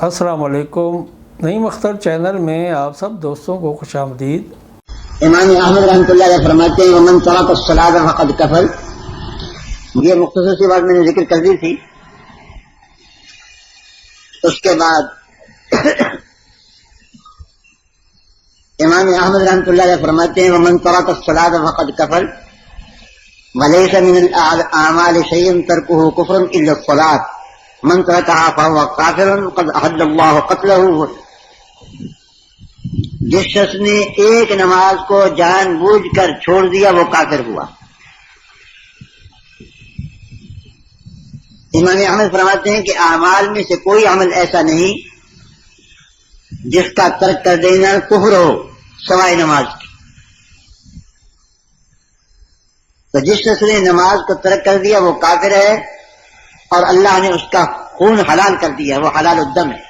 السلام علیکم، نعیم اختر چینل میں آپ سب دوستوں کو خوش آمدید۔ امام احمد رحمۃ اللہ علیہ فرماتے ہیں ومن ترک الصلاۃ فقد کفر۔ یہ مختصر سی بات میں نے ذکر کر دی تھی۔ اس کے بعد امام احمد رحمۃ اللہ علیہ فرماتے ہیں ومن ترک الصلاۃ فقد کفر وليس من الاعمال شيء تركه كفر الا الصلاۃ من ترکها فهو کافر قد احل الله قتله۔ جس شخص نے ایک نماز کو جان بوجھ کر چھوڑ دیا وہ کافر ہوا۔ امام احمد فرماتے ہیں کہ اعمال میں سے کوئی عمل ایسا نہیں جس کا ترک کر دینا کفر ہو سوائے نماز کی۔ تو جس شخص نے نماز کو ترک کر دیا وہ کافر ہے اور اللہ نے اس کا خون حلال کر دیا، وہ حلال الدم ہے۔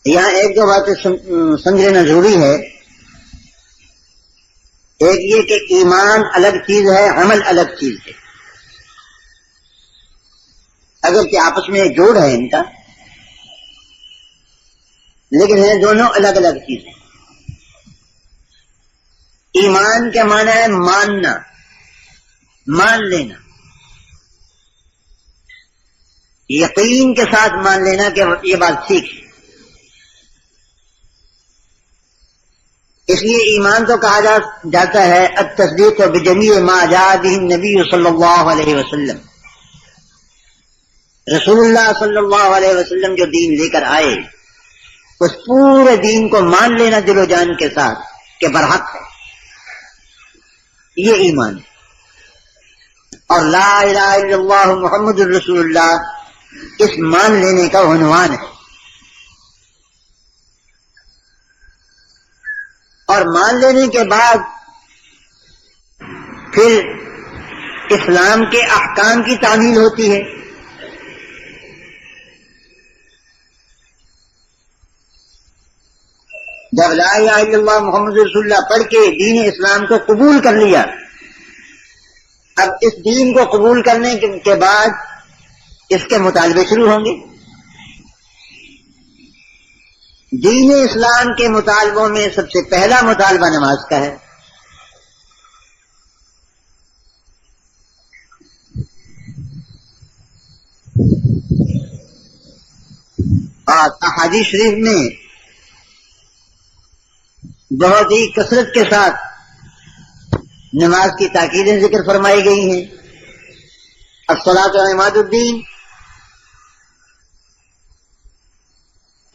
یہاں ایک دو باتیں سمجھ لینا ضروری ہے۔ ایک یہ کہ ایمان الگ چیز ہے، عمل الگ چیز ہے، اگرچہ آپس میں جوڑ ہے ان کا، لیکن ہیں دونوں الگ الگ چیزیں۔ ایمان کا معنی ہے ماننا، مان لینا، یقین کے ساتھ مان لینا کہ یہ بات ٹھیک ہے۔ اس لیے ایمان تو کہا جاتا ہے التصدیق بجمیع ما جاء به النبی صلی اللہ علیہ وسلم۔ رسول اللہ صلی اللہ علیہ وسلم جو دین لے کر آئے اس پورے دین کو مان لینا دل و جان کے ساتھ کہ برحق ہے، یہ ایمان ہے۔ اور لا الہ الا اللہ محمد الرسول اللہ اس مان لینے کا عنوان ہے۔ اور مان لینے کے بعد پھر اسلام کے احکام کی تعمیل ہوتی ہے۔ جب لا الہ الا اللہ محمد رسول اللہ پڑھ کے دین اسلام کو قبول کر لیا، اب اس دین کو قبول کرنے کے بعد اس کے مطالبے شروع ہوں گے۔ دین اسلام کے مطالبوں میں سب سے پہلا مطالبہ نماز کا ہے۔ اور احادیث شریف میں بہت ہی کثرت کے ساتھ نماز کی تاکیدیں ذکر فرمائی گئی ہیں۔ الصلاۃ عماد الدین،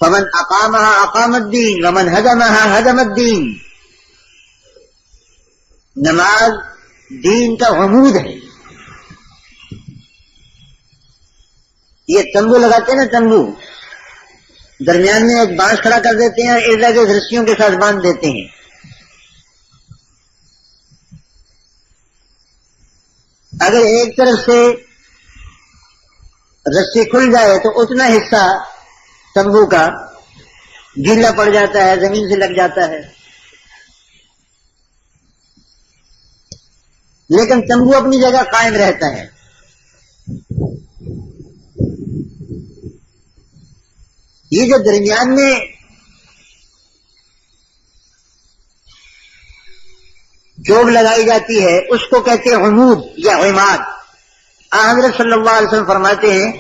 فمن اقامها اقام الدین ومن ہدمها ہدم الدین۔ نماز دین کا عمود ہے۔ یہ تمبو لگاتے ہیں نا، تمبو درمیان میں ایک بانس کھڑا کر دیتے ہیں اور ارد گرد رسیوں کے ساتھ باندھ دیتے ہیں۔ اگر ایک طرف سے رسی کھل جائے تو اتنا حصہ تمبو کا گیلا پڑ جاتا ہے، زمین سے لگ جاتا ہے، لیکن تمبو اپنی جگہ قائم رہتا ہے۔ یہ جو درمیان میں جوڑ لگائی جاتی ہے اس کو کہتے ہیں عمود یا عماد۔ حضرت صلی اللہ علیہ وسلم فرماتے ہیں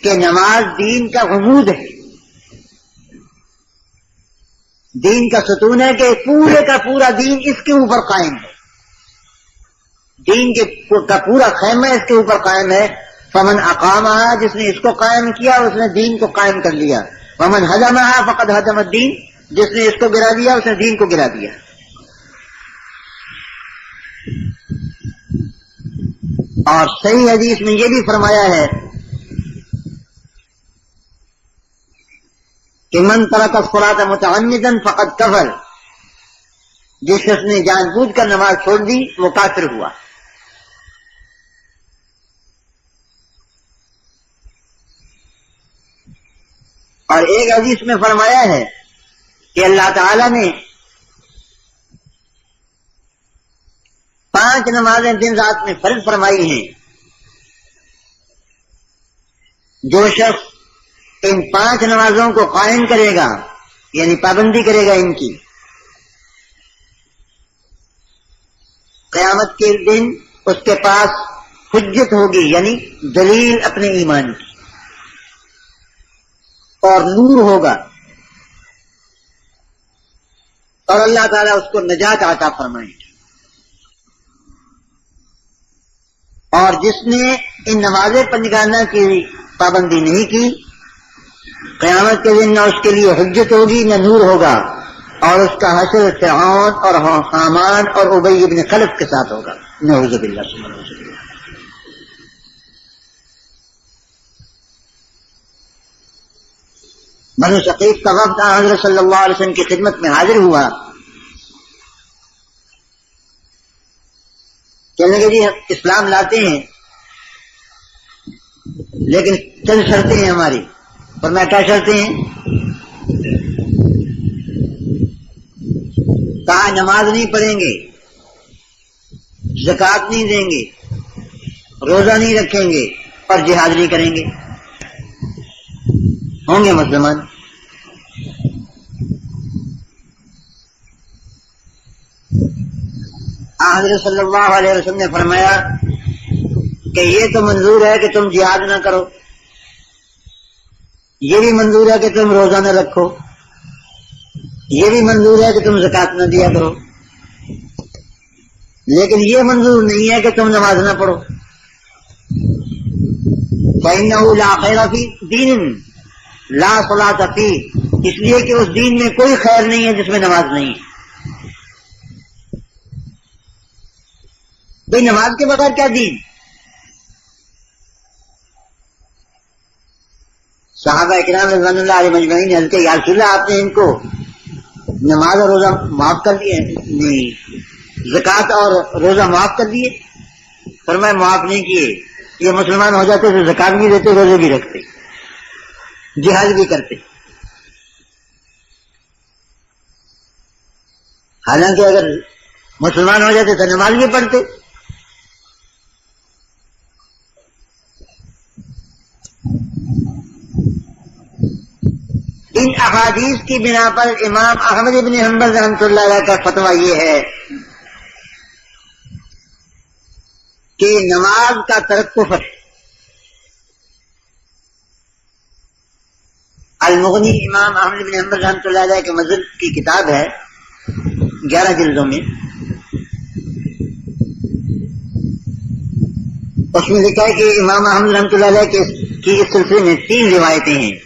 کہ نماز دین کا عمود ہے، دین کا ستون ہے کہ پورے کا پورا دین اس کے اوپر قائم ہے، دین کا پورا خیمہ اس کے اوپر قائم ہے۔ فمن اقامها، جس نے اس کو قائم کیا اس نے دین کو قائم کر لیا۔ ومن ہدمها فقد ہدم الدین، جس نے اس کو گرا دیا اس نے دین کو گرا دیا۔ اور صحیح حدیث میں یہ بھی فرمایا ہے کہ من ترک الصلاۃ متعمدا فقد کفر، جس شخص نے جان بوجھ کر نماز چھوڑ دی وہ کافر ہوا۔ اور ایک حدیث میں فرمایا ہے کہ اللہ تعالی نے 5 نمازیں دن رات میں فرض فرمائی ہیں. جو شخص ان 5 نمازوں کو قائم کرے گا یعنی پابندی کرے گا ان کی، قیامت کے دن اس کے پاس حجت ہوگی یعنی دلیل اپنے ایمان کی، اور نور ہوگا، اور اللہ تعالیٰ اس کو نجات عطا فرمائے گا. اور جس نے ان نماز پنجگانہ کی پابندی نہیں کی، قیامت کے دن نہ اس کے لیے حجت ہوگی نہ نور ہوگا، اور اس کا حشر فرعون اور حامان اور ابی بن خلف کے ساتھ ہوگا. نعوذ باللہ ثم نعوذ باللہ. بنو ثقیف کا وفد حضرت صلی اللہ علیہ وسلم کی خدمت میں حاضر ہوا. کہنے لگے جی ہم اسلام لاتے ہیں لیکن چند شرطیں ہیں ہماری. اور میں کیا شرطیں ہیں؟ کہا نماز نہیں پڑھیں گے، زکوٰۃ نہیں دیں گے، روزہ نہیں رکھیں گے، اور جہاد نہیں کریں گے. ہوں گے مسلمان. حضرت صلی اللہ علیہ وسلم نے فرمایا کہ یہ تو منظور ہے کہ تم جہاد نہ کرو، یہ بھی منظور ہے کہ تم روزہ نہ رکھو، یہ بھی منظور ہے کہ تم زکوٰۃ نہ دیا کرو، لیکن یہ منظور نہیں ہے کہ تم نماز نہ پڑھو. فَإِنَّهُ لَا خَيْرَ فِي دِينٍ لَا صَلَاةَ فِيهِ، اس لیے کہ اس دین میں کوئی خیر نہیں ہے جس میں نماز نہیں ہے. بھئی نماز کے بغیر کیا دین؟ صحابہ اکرام رضوان اللہ علیہ مجمعین نے عرض کیا یا رسول اللہ آپ نے ان کو نماز اور روزہ معاف کر دیے؟ نہیں. زکوٰۃ اور روزہ معاف کر دیے؟ فرمایا معاف نہیں کیے. یہ مسلمان ہو جاتے تو زکوٰۃ بھی دیتے، روزے بھی رکھتے، جہاد بھی کرتے. حالانکہ اگر مسلمان ہو جاتے تو نماز بھی پڑھتے. ان احادیث کی بنا پر امام احمد بن حنبل رحمۃ اللہ علیہ کا فتویٰ یہ ہے کہ نماز کا ترک کفر ہے. المغنی امام احمد بن حنبل رحمۃ اللہ علیہ کے مذہب کی کتاب ہے، 11 جلدوں میں. اس میں لکھا ہے کہ امام احمد رحمۃ اللہ علیہ کی اس سلسلے میں 3 روایتیں ہیں.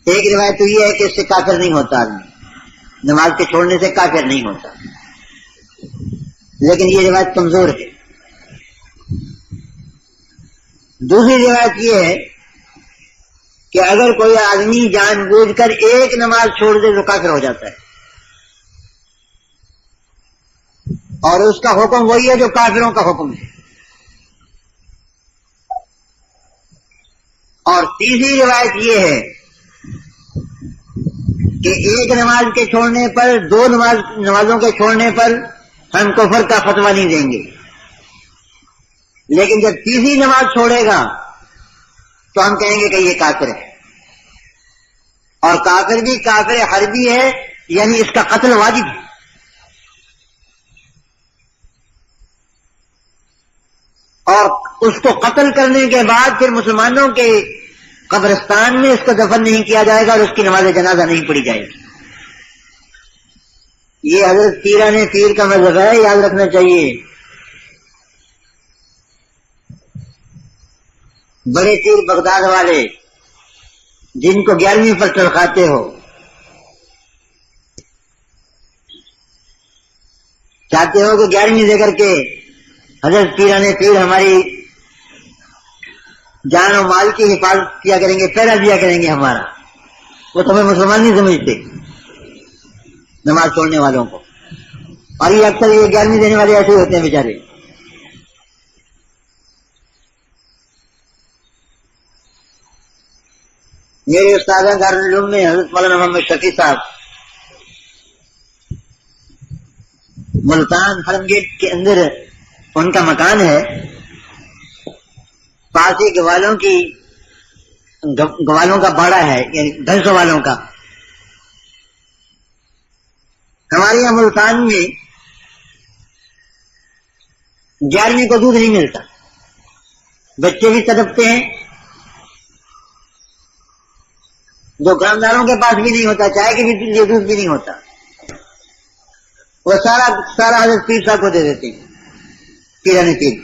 ایک روایت تو یہ ہے کہ اس سے کافر نہیں ہوتا آدمی، نماز کے چھوڑنے سے کافر نہیں ہوتا، لیکن یہ روایت کمزور ہے. دوسری روایت یہ ہے کہ اگر کوئی آدمی جان بوجھ کر ایک نماز چھوڑ دے تو کافر ہو جاتا ہے، اور اس کا حکم وہی ہے جو کافروں کا حکم ہے. اور تیسری روایت یہ ہے کہ ایک نماز کے چھوڑنے پر، 2 نمازوں کے چھوڑنے پر ہم کفر کا فتویٰ نہیں دیں گے، لیکن جب تیسری نماز چھوڑے گا تو ہم کہیں گے کہ یہ کافر ہے. اور کافر بھی کافر حربی ہے، یعنی اس کا قتل واجب ہے. اور اس کو قتل کرنے کے بعد پھر مسلمانوں کے قبرستان میں اس کو دفن نہیں کیا جائے گا اور اس کی نماز جنازہ نہیں پڑھی جائے گی. یہ حضرت پیران پیر کا مذہب ہے، یاد رکھنا چاہیے. بڑے پیر بغداد والے جن کو 11ویں پر چڑھاتے ہو، چاہتے ہو کہ 11ویں دے کر کے حضرت پیران پیر ہماری جان و مال کی حفاظت کیا کریں گے، پہرا دیا کریں گے ہمارا. وہ تمہیں مسلمان نہیں سمجھتے نماز چھوڑنے والوں کو. اور یہ اکثر یہ 11ویں دینے والے ایسے ہی ہوتے ہیں بیچارے. میرے استاد دارالعلوم میں حضرت مولانا محمد شفیع صاحب ملتان حرم گیٹ کے اندر ان کا مکان ہے، پاس ہی گوالوں کا باڑا ہے، یعنی بھینسوں والوں کا. ہمارے یہاں ملتان میں 11ویں کو دودھ نہیں ملتا، بچے بھی تڑپتے ہیں، دکانداروں کے پاس بھی نہیں ہوتا، چائے کے لیے دودھ بھی نہیں ہوتا، وہ سارا حضرت پیر صاحب کو دے دیتے ہیں، پیرانے پیر.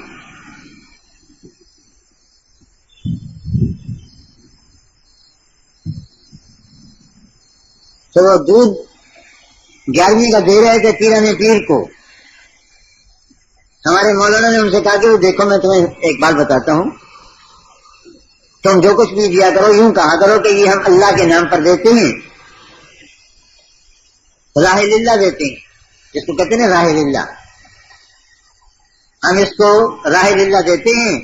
تو وہ دودھ 11ویں کا دے رہے تھے پیرانے پیر کو. ہمارے مولانا نے ان سے کہا کہ وہ دیکھو میں تمہیں ایک بات بتاتا ہوں، تم جو کچھ بھی دیا کرو یوں کہا کرو کہ یہ ہم اللہ کے نام پر دیتے ہیں، راہ للہ دیتے ہیں، جس کو کہتے ہیں راہ للہ، ہم اس کو راہ للہ دیتے ہیں،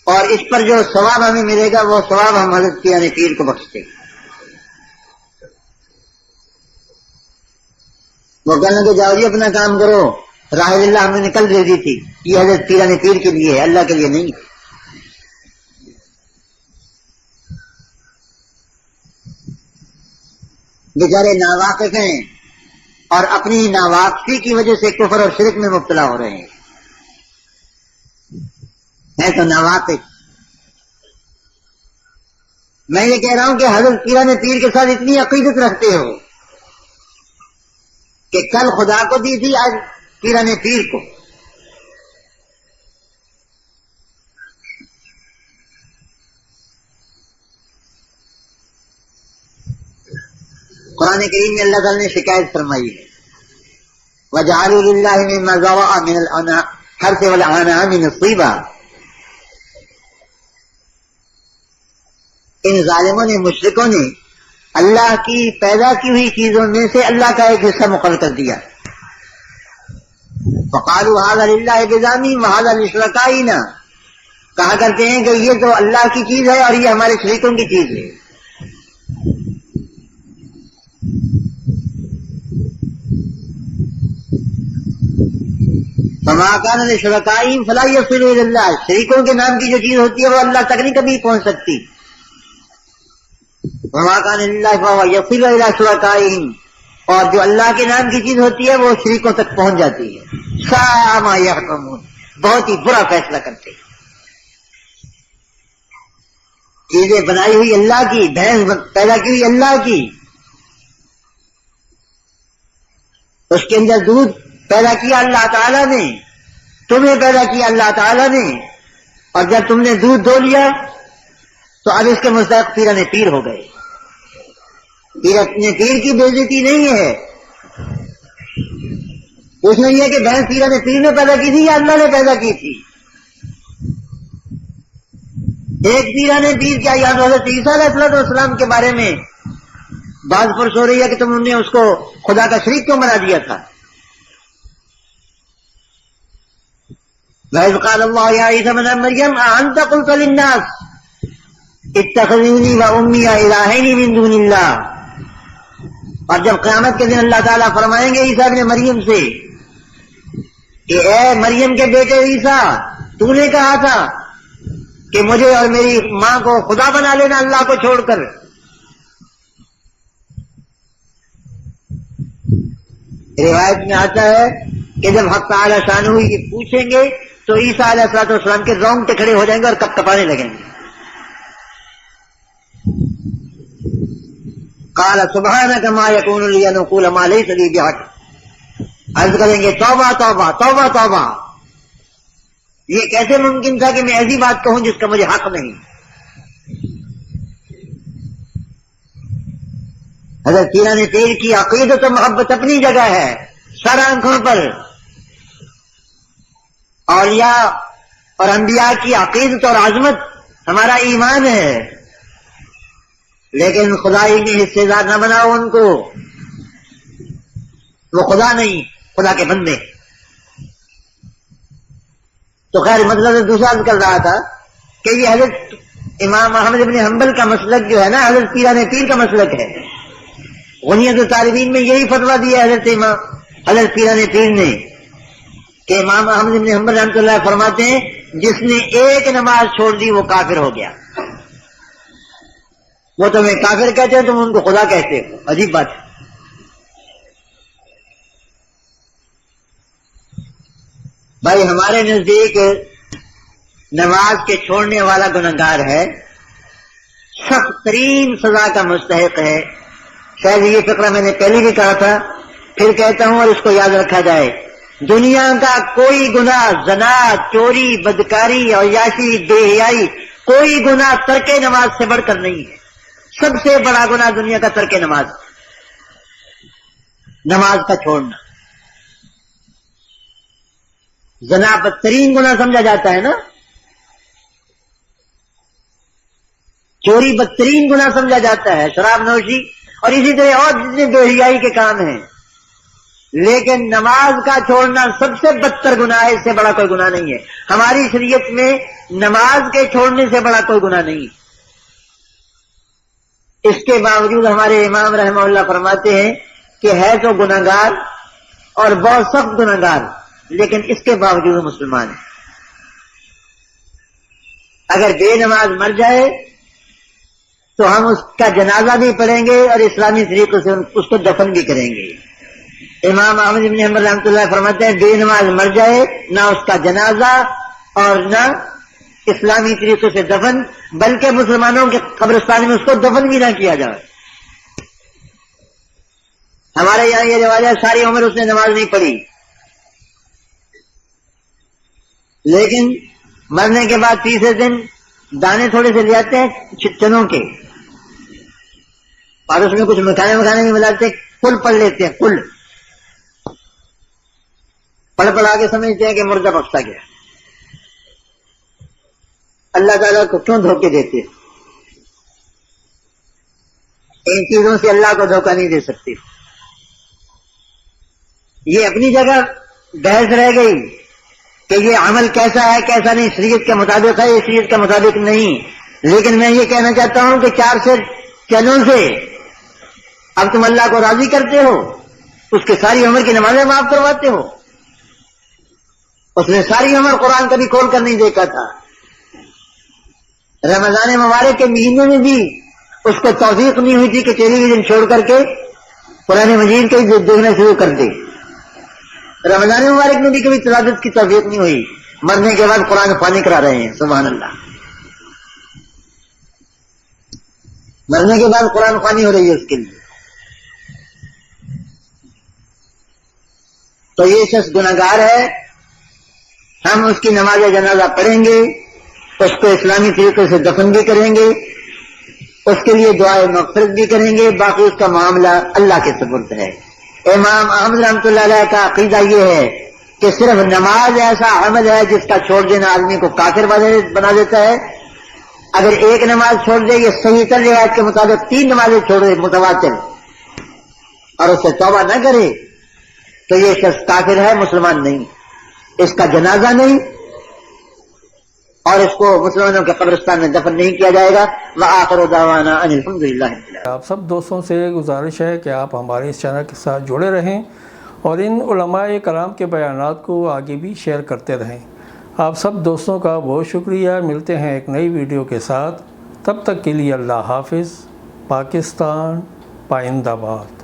اور اس پر جو ثواب ہمیں ملے گا وہ ثواب ہم حضرت پیرانے پیر کو بخشتے ہیں. وہ کہنے کہ جاؤ جی اپنا کام کرو، راہ للہ ہم نے کل دے دی تھی، یہ حضرت پیرانے پیر کے لیے ہے، اللہ کے لیے نہیں. بیچارے ناواقف ہیں اور اپنی ناواقفی کی وجہ سے کفر اور شرک میں مبتلا ہو رہے ہیں تو ناواقف. میں یہ کہہ رہا ہوں کہ حضرت پیرانے پیر کے ساتھ اتنی عقیدت رکھتے ہو کہ کل خدا کو دی تھی، آج پیرانے پیر کو. قرآن کریم میں اللہ تعالی نے شکایت فرمائی ہے، وَجَعَلُوا لِلَّهِ مِمَّا ذَرَأَ مِنَ الْحَرْثِ وَالْأَنْعَامِ نَصِيبًا. ان ظالموں نے، مشرکوں نے اللہ کی پیدا کی ہوئی چیزوں میں سے اللہ کا ایک حصہ مقرر کر دیا. فَقَالُوا هَذَا لِلَّهِ بِزَعْمِهِمْ وَهَذَا لِشُرَكَائِنَا. کہا کرتے ہیں کہ یہ تو اللہ کی چیز ہے اور یہ ہمارے شریکوں کی چیز ہے. فَمَا كَانَ لِشُرَكَائِهِمْ فَلَا يَصِلُ إِلَى اللَّهِ. شریکوں کے نام کی جو چیز ہوتی ہے وہ اللہ تک نہیں کبھی پہنچ سکتی. وَمَا كَانَ لِلَّهِ فَهُوَ يَصِلُ إِلَى شُرَكَائِهِمْ. اور جو اللہ کے نام کی چیز ہوتی ہے وہ شریکوں تک پہنچ جاتی ہے. سَاءَ مَا يَحْكُمُونَ. بہت ہی برا فیصلہ کرتے ہیں. چیزیں بنائی ہوئی اللہ کی، بھینس پیدا کی ہوئی اللہ کی، اس کے اندر دودھ پیدا کیا اللہ تعالیٰ نے، تمہیں پیدا کیا اللہ تعالیٰ نے، اور جب تم نے دودھ دو لیا تو اب اس کے مستحق پیرانے پیر ہو گئے. پیرانے پیر کی بے عزتی نہیں ہے، اس میں یہ کہ بھینس پیرانے پیر نے پیدا کی تھی یا اللہ نے پیدا کی تھی. ایک پیرانے پیر کیا یاد حضرت عیسیٰ علیہ السلام کے بارے میں بعض فرض ہو رہی ہے کہ تم نے اس کو خدا کا شریک کیوں بنا دیا تھا. وَإِذْ قَالَ اللَّهُ يَا عِيسَى ابْنَ مَرْيَمَ أَأَنْتَ قُلْتَ لِلنَّاسِ اتَّخِذُونِي وَأُمِّيَ إِلَٰهَيْنِ مِن دُونِ اللَّهِ. اور جب قیامت کے دن اللہ تعالیٰ فرمائیں گے عیسیٰ ابن مریم سے کہ اے مریم کے بیٹے عیسیٰ، تو نے کہا تھا کہ مجھے اور میری ماں کو خدا بنا لینا اللہ کو چھوڑ کر. روایت میں آتا ہے کہ جب حق تعالی شانہ یہ پوچھیں گے تو عیسیٰ علیہ السلام کے رونگٹے کھڑے ہو جائیں گے اور کپ کپانے لگیں گے. قال سبحانک ما یکون لی ان اقول ما لیس لی بحق. عرض کریں گے توبہ توبہ توبہ توبہ، یہ کیسے ممکن تھا کہ میں ایسی بات کہوں جس کا مجھے حق نہیں. حضرت پیرانے پیر کی عقیدت و محبت اپنی جگہ ہے، سر آنکھوں پر. اولیاء اور انبیاء کی عقیدت اور عظمت ہمارا ایمان ہے، لیکن خدائی میں حصے دار نہ بناؤ ان کو. وہ خدا نہیں، خدا کے بندے. تو خیر مطلب دوسرا کر رہا تھا کہ یہ حضرت امام احمد بن حنبل کا مسلک جو ہے نا، حضرت پیرانے پیر کا مسلک ہے. غنیت الطالبین میں یہی فتویٰ دیا حضرت امام حضرت پیران پیر نے کہ امام احمد بن حنبل رحمۃ اللہ فرماتے ہیں جس نے ایک نماز چھوڑ دی وہ کافر ہو گیا. وہ تمہیں کافر کہتے ہیں تم ان کو خدا کہتے ہو. عجیب بات ہے. بھائی ہمارے نزدیک نماز کے چھوڑنے والا گنہگار ہے، سخت ترین سزا کا مستحق ہے. شاید یہ فقرہ میں نے پہلے بھی کہا تھا، پھر کہتا ہوں اور اس کو یاد رکھا جائے. دنیا کا کوئی گناہ، زنا، چوری، بدکاری، عیاشی، بے حیائی، کوئی گناہ ترک نماز سے بڑھ کر نہیں ہے. سب سے بڑا گناہ دنیا کا ترک نماز، نماز کا چھوڑنا. زنا بدترین گناہ سمجھا جاتا ہے نا، چوری بدترین گناہ سمجھا جاتا ہے، شراب نوشی اور اسی طرح اور جتنے بے حیائی کے کام ہیں. لیکن نماز کا چھوڑنا سب سے بدتر گناہ ہے، اس سے بڑا کوئی گناہ نہیں ہے. ہماری شریعت میں نماز کے چھوڑنے سے بڑا کوئی گناہ نہیں ہے. اس کے باوجود ہمارے امام رحمہ اللہ فرماتے ہیں کہ ہے تو گناہگار اور بہت سخت گناہگار، لیکن اس کے باوجود مسلمان ہے. اگر بے نماز مر جائے تو ہم اس کا جنازہ بھی پڑھیں گے اور اسلامی طریقے سے اس کو دفن بھی کریں گے. امام احمد بن حنبل رحمۃ اللہ فرماتے ہیں بے نماز مر جائے نہ اس کا جنازہ اور نہ اسلامی طریقے سے دفن، بلکہ مسلمانوں کے قبرستان میں اس کو دفن بھی نہ کیا جائے. ہمارے یہاں یہ رواج ہے ساری عمر اس نے نماز نہیں پڑھی، لیکن مرنے کے بعد تیسرے دن دانے تھوڑے سے لے آتے ہیں چنوں کے اور اس میں کچھ مکھانے بھی ملاتے، کل پڑھ لیتے ہیں. کل پڑھ کے سمجھتے ہیں کہ مردہ بخشا گیا. اللہ تعالیٰ کو کیوں دھوکے دیتے؟ ان چیزوں سے اللہ کو دھوکہ نہیں دے سکتے. یہ اپنی جگہ بحث رہ گئی کہ یہ عمل کیسا ہے کیسا نہیں، شریعت کے مطابق ہے، یہ شریعت کے مطابق نہیں. لیکن میں یہ کہنا چاہتا ہوں کہ 4 سے چنوں سے اب تم اللہ کو راضی کرتے ہو، اس کے ساری عمر کی نمازیں معاف کرواتے ہو. اس نے ساری عمر قرآن کبھی کھول کر نہیں دیکھا تھا. رمضان مبارک کے مہینے میں بھی اس کو توفیق نہیں ہوئی تھی کہ ٹیلی ویژن چھوڑ کر کے قرآن مجید کو دیکھنا شروع کر دے. رمضان مبارک میں بھی کبھی تلاوت کی توفیق نہیں ہوئی. مرنے کے بعد قرآن خوانی کرا رہے ہیں. سبحان اللہ. مرنے کے بعد قرآن خوانی ہو رہی ہے اس کے لیے. تو یہ شخص گناہگار ہے. ہم اس کی نماز جنازہ پڑھیں گے، اس کو اسلامی طریقے سے دفن بھی کریں گے، اس کے لیے دعائے مغفرت بھی کریں گے. باقی اس کا معاملہ اللہ کے سپرد ہے. امام احمد رحمۃ اللہ علیہ کا عقیدہ یہ ہے کہ صرف نماز ایسا عمل ہے جس کا چھوڑ دینا آدمی کو کافر بنا دیتا ہے. اگر ایک نماز چھوڑ دے، یہ صحیح تر روایت کے مطابق 3 نمازیں چھوڑ دے متواتر، اور اس سے توبہ نہ کرے تو یہ شخص کافر ہے، مسلمان نہیں. اس کا جنازہ نہیں اور اس کو مسلمانوں کے قبرستان میں دفن نہیں کیا جائے گا. وآخر دعوانا ان الحمدللہ. آپ سب دوستوں سے گزارش ہے کہ آپ ہمارے اس چینل کے ساتھ جڑے رہیں اور ان علماء کرام کے بیانات کو آگے بھی شیئر کرتے رہیں. آپ سب دوستوں کا بہت شکریہ. ملتے ہیں ایک نئی ویڈیو کے ساتھ. تب تک کے لیے اللہ حافظ. پاکستان پائندہ باد.